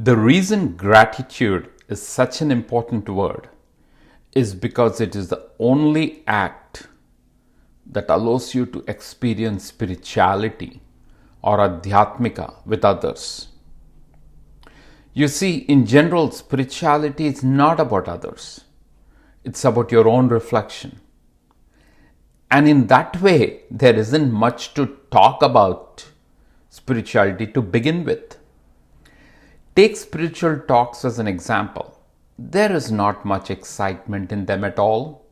The reason gratitude is such an important word is because it is the only act that allows you to experience spirituality or adhyatmika with others. You see, in general, spirituality is not about others. It's about your own reflection. And in that way, there isn't much to talk about spirituality to begin with. Take spiritual talks as an example. There is not much excitement in them at all.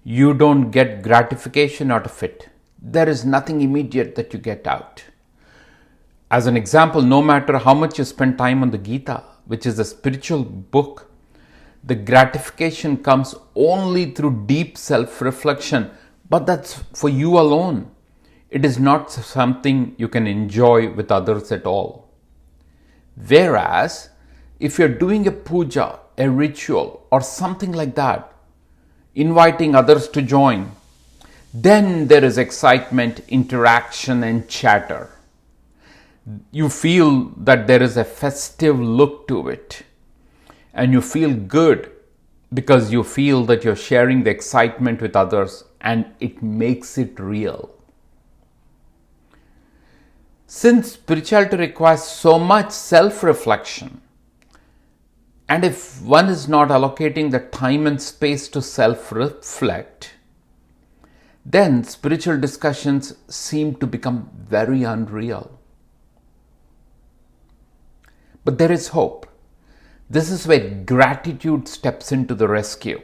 You don't get gratification out of it. There is nothing immediate that you get out. As an example, no matter how much you spend time on the Gita, which is a spiritual book, the gratification comes only through deep self-reflection, but that's for you alone. It is not something you can enjoy with others at all. Whereas, if you're doing a puja, a ritual, or something like that, inviting others to join, then there is excitement, interaction, and chatter. You feel that there is a festive look to it, and you feel good because you feel that you're sharing the excitement with others, and it makes it real. Since spirituality requires so much self-reflection, and if one is not allocating the time and space to self-reflect, then spiritual discussions seem to become very unreal. But there is hope. This is where gratitude steps into the rescue.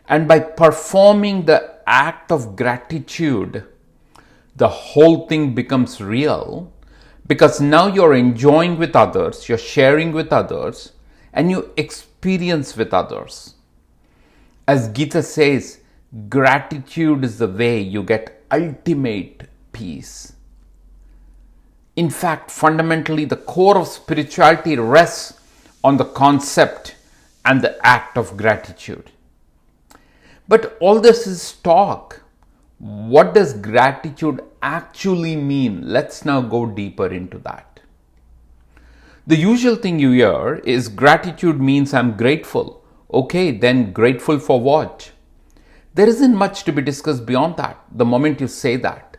And by performing the act of gratitude, the whole thing becomes real, because now you're enjoying with others, you're sharing with others, and you experience with others. As Gita says, gratitude is the way you get ultimate peace. In fact, fundamentally, the core of spirituality rests on the concept and the act of gratitude. But all this is talk. What does gratitude actually mean? Let's now go deeper into that. The usual thing you hear is gratitude means I'm grateful. Okay, then grateful for what? There isn't much to be discussed beyond that the moment you say that.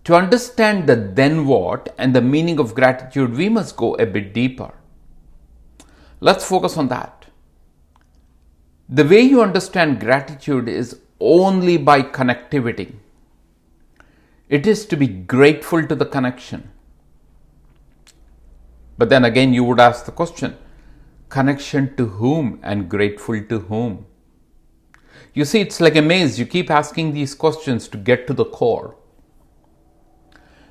To understand the then what and the meaning of gratitude, we must go a bit deeper. Let's focus on that. The way you understand gratitude is only by connectivity. It is to be grateful to the connection. But then again, you would ask the question, connection to whom and grateful to whom? You see, it's like a maze. You keep asking these questions to get to the core.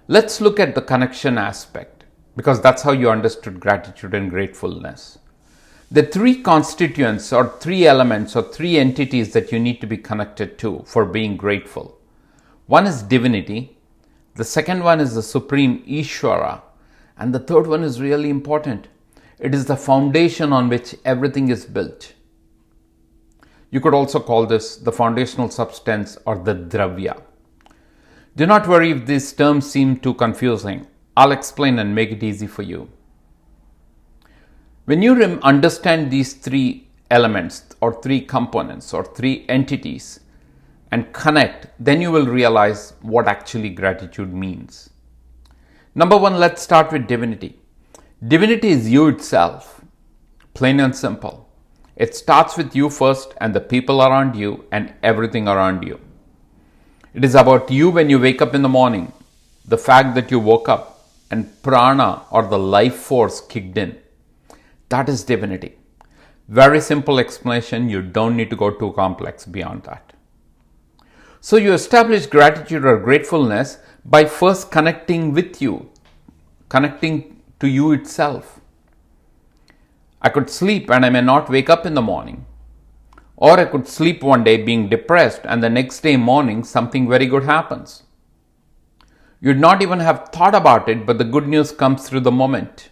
Let's look at the connection aspect, because that's how you understood gratitude and gratefulness. The three constituents or three elements or three entities that you need to be connected to for being grateful. One is divinity, the second one is the supreme Ishvara, and the third one is really important. It is the foundation on which everything is built. You could also call this the foundational substance or the Dravya. Do not worry if these terms seem too confusing. I'll explain and make it easy for you. When you understand these three elements or three components or three entities and connect, then you will realize what actually gratitude means. Number one, let's start with divinity. Divinity is you itself, plain and simple. It starts with you first and the people around you and everything around you. It is about you when you wake up in the morning, the fact that you woke up and prana or the life force kicked in. That is divinity. Very simple explanation. You don't need to go too complex beyond that. So you establish gratitude or gratefulness by first connecting with you, connecting to you itself. I could sleep and I may not wake up in the morning. Or I could sleep one day being depressed and the next day morning something very good happens. You'd not even have thought about it, but the good news comes through the moment.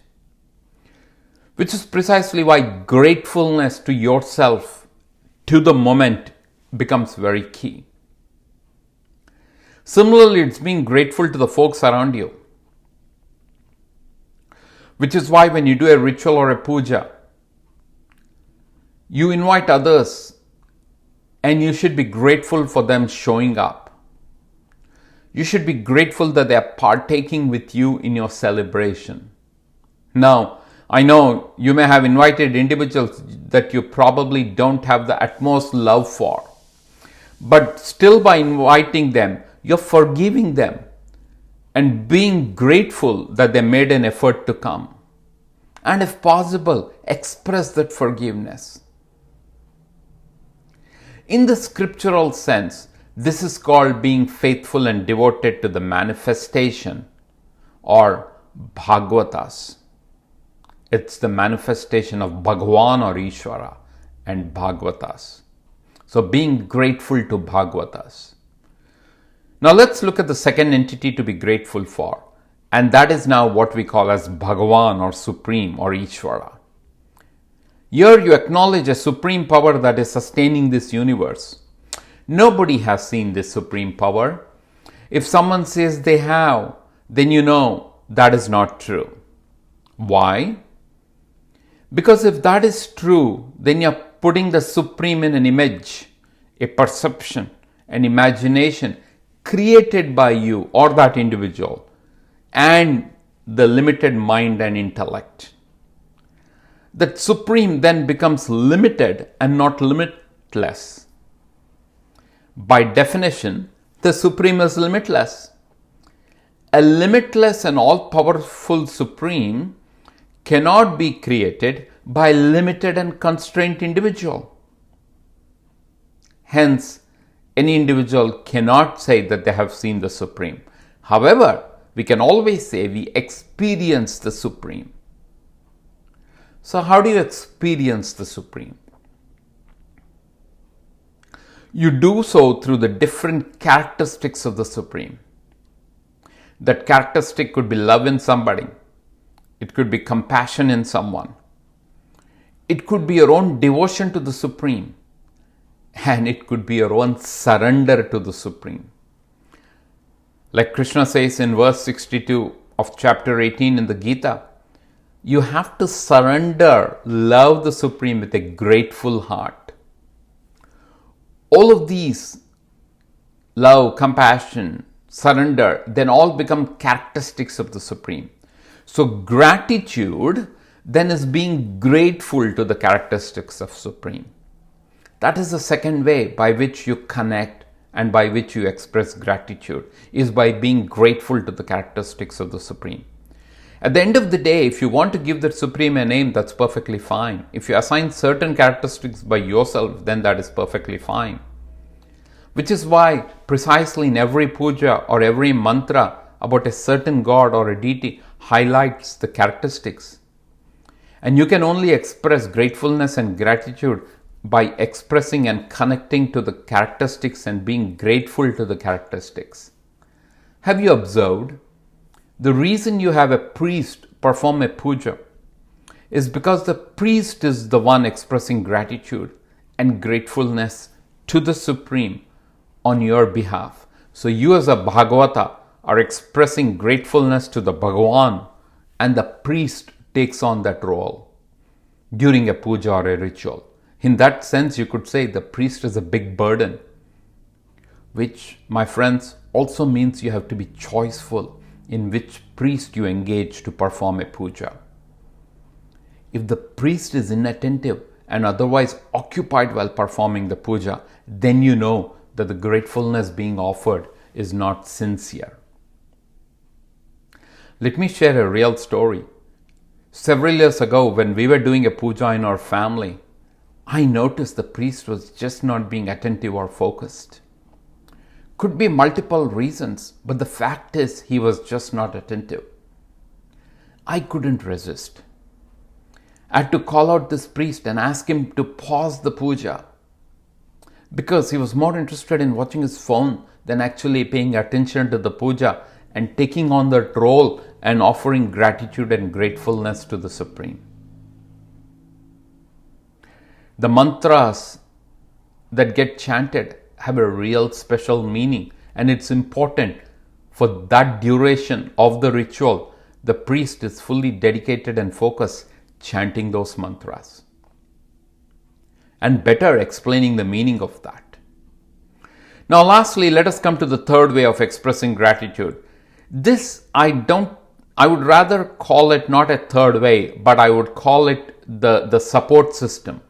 Which is precisely why gratefulness to yourself, to the moment, becomes very key. Similarly, it's being grateful to the folks around you. Which is why when you do a ritual or a puja, you invite others and you should be grateful for them showing up. You should be grateful that they are partaking with you in your celebration. Now, I know you may have invited individuals that you probably don't have the utmost love for, but still by inviting them, you're forgiving them and being grateful that they made an effort to come. And if possible, express that forgiveness. In the scriptural sense, this is called being faithful and devoted to the manifestation or Bhagavatas. It's the manifestation of Bhagavan or Ishvara and Bhagavatas. So being grateful to Bhagavatas. Now let's look at the second entity to be grateful for. And that is now what we call as Bhagavan or Supreme or Ishvara. Here you acknowledge a supreme power that is sustaining this universe. Nobody has seen this supreme power. If someone says they have, then you know that is not true. Why? Because if that is true, then you're putting the supreme in an image, a perception, an imagination created by you or that individual and the limited mind and intellect. That supreme then becomes limited and not limitless. By definition, the supreme is limitless. A limitless and all-powerful supreme cannot be created by a limited and constrained individual. Hence, any individual cannot say that they have seen the supreme. However, we can always say we experience the supreme. So how do you experience the supreme? You do so through the different characteristics of the supreme. That characteristic could be love in somebody. It could be compassion in someone. It could be your own devotion to the supreme. And it could be your own surrender to the supreme. Like Krishna says in verse 62 of chapter 18 in the Gita, you have to surrender, love the supreme with a grateful heart. All of these, love, compassion, surrender, then all become characteristics of the supreme. So gratitude then is being grateful to the characteristics of supreme. That is the second way by which you connect and by which you express gratitude, is by being grateful to the characteristics of the supreme. At the end of the day, if you want to give that supreme a name, that's perfectly fine. If you assign certain characteristics by yourself, then that is perfectly fine. Which is why precisely in every puja or every mantra about a certain god or a deity highlights the characteristics. And you can only express gratefulness and gratitude by expressing and connecting to the characteristics and being grateful to the characteristics. Have you observed? The reason you have a priest perform a puja is because the priest is the one expressing gratitude and gratefulness to the Supreme on your behalf. So you as a Bhagavata are expressing gratefulness to the Bhagavan, and the priest takes on that role during a puja or a ritual. In that sense, you could say the priest is a big burden, which, my friends, also means you have to be choiceful in which priest you engage to perform a puja. If the priest is inattentive and otherwise occupied while performing the puja, then you know that the gratefulness being offered is not sincere. Let me share a real story. Several years ago, when we were doing a puja in our family, I noticed the priest was just not being attentive or focused. Could be multiple reasons, but the fact is he was just not attentive. I couldn't resist. I had to call out this priest and ask him to pause the puja, because he was more interested in watching his phone than actually paying attention to the puja and taking on that role and offering gratitude and gratefulness to the Supreme. The mantras that get chanted have a real special meaning, and it's important for that duration of the ritual the priest is fully dedicated and focused, chanting those mantras. And better explaining the meaning of that. Now, lastly, let us come to the third way of expressing gratitude. This I would rather call it not a third way, but I would call it the support system,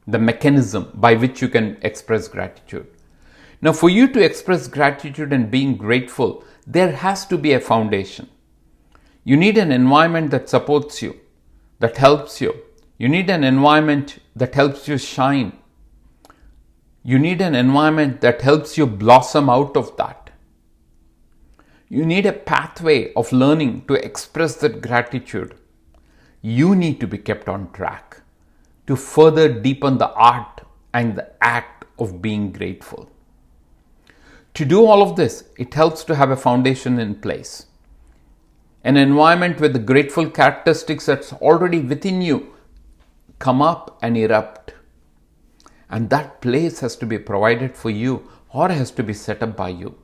the mechanism by which you can express gratitude. Now, for you to express gratitude and being grateful, there has to be a foundation. You need an environment that supports you, that helps you. You need an environment that helps you shine. You need an environment that helps you blossom out of that. You need a pathway of learning to express that gratitude. You need to be kept on track to further deepen the art and the act of being grateful. To do all of this, it helps to have a foundation in place. An environment where the grateful characteristics that's already within you come up and erupt. And that place has to be provided for you or has to be set up by you.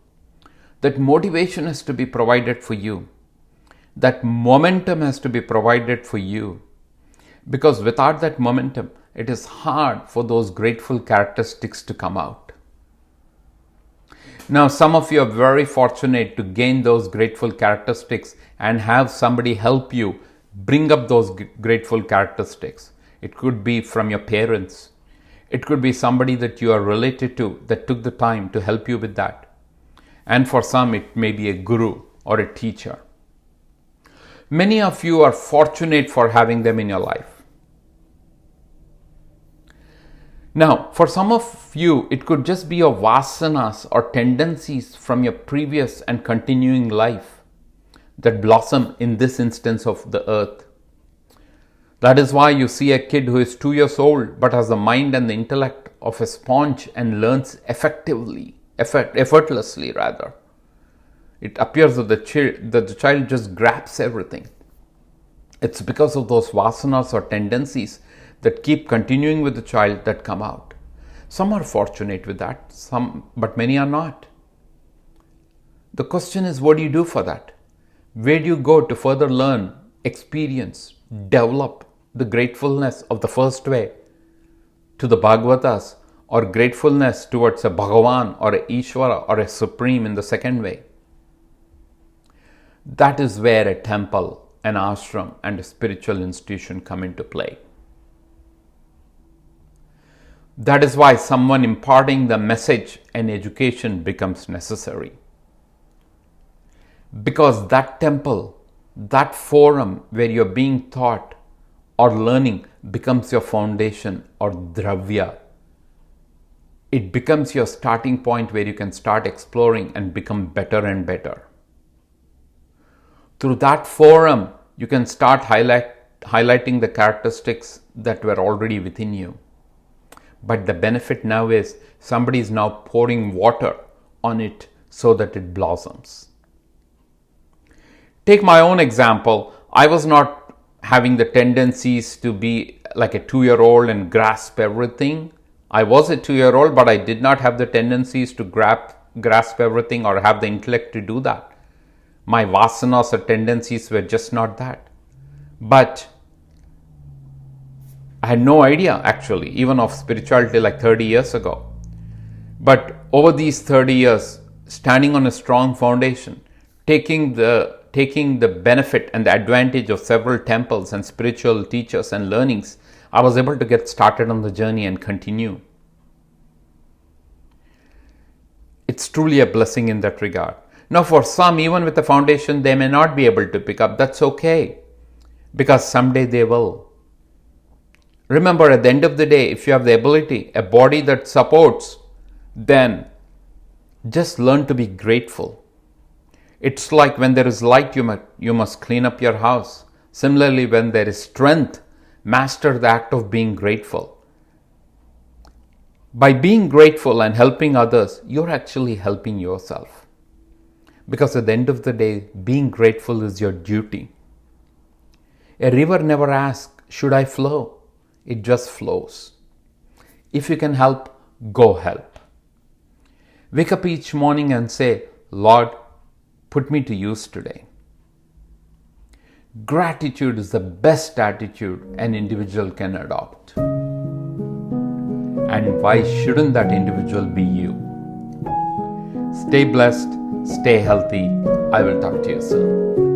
That motivation has to be provided for you. That momentum has to be provided for you. Because without that momentum, it is hard for those grateful characteristics to come out. Now, some of you are very fortunate to gain those grateful characteristics and have somebody help you bring up those grateful characteristics. It could be from your parents. It could be somebody that you are related to that took the time to help you with that. And for some, it may be a guru or a teacher. Many of you are fortunate for having them in your life. Now, for some of you, it could just be your vasanas or tendencies from your previous and continuing life that blossom in this instance of the earth. That is why you see a kid who is 2 years old but has the mind and the intellect of a sponge and learns effortlessly rather. It appears that the child just grabs everything. It's because of those vasanas or tendencies that keep continuing with the child that come out. Some are fortunate with that, but many are not. The question is, what do you do for that? Where do you go to further learn, experience, develop the gratefulness of the first way to the Bhagavatas, or gratefulness towards a Bhagavan or a Ishvara or a Supreme in the second way? That is where a temple, an ashram and a spiritual institution come into play. That is why someone imparting the message and education becomes necessary. Because that temple, that forum where you're being taught or learning becomes your foundation or dravya. It becomes your starting point where you can start exploring and become better and better. Through that forum, you can start highlighting the characteristics that were already within you. But the benefit now is somebody is now pouring water on it so that it blossoms. Take my own example. I was not having the tendencies to be like a 2-year-old and grasp everything. I was a 2-year-old, but I did not have the tendencies to grasp everything or have the intellect to do that. My vasanas or tendencies were just not that. But I had no idea actually, even of spirituality like 30 years ago. But over these 30 years, standing on a strong foundation, taking the benefit and the advantage of several temples and spiritual teachers and learnings, I was able to get started on the journey and continue. It's truly a blessing in that regard. Now, for some, even with the foundation, they may not be able to pick up. That's okay, because someday they will. Remember, at the end of the day, if you have the ability, a body that supports, then just learn to be grateful. It's like when there is light, you must clean up your house. Similarly, when there is strength, master the act of being grateful. By being grateful and helping others, you're actually helping yourself. Because at the end of the day, being grateful is your duty. A river never asks, should I flow? It just flows. If you can help, go help. Wake up each morning and say, Lord, put me to use today. Gratitude is the best attitude an individual can adopt. And why shouldn't that individual be you? Stay blessed, stay healthy. I will talk to you soon.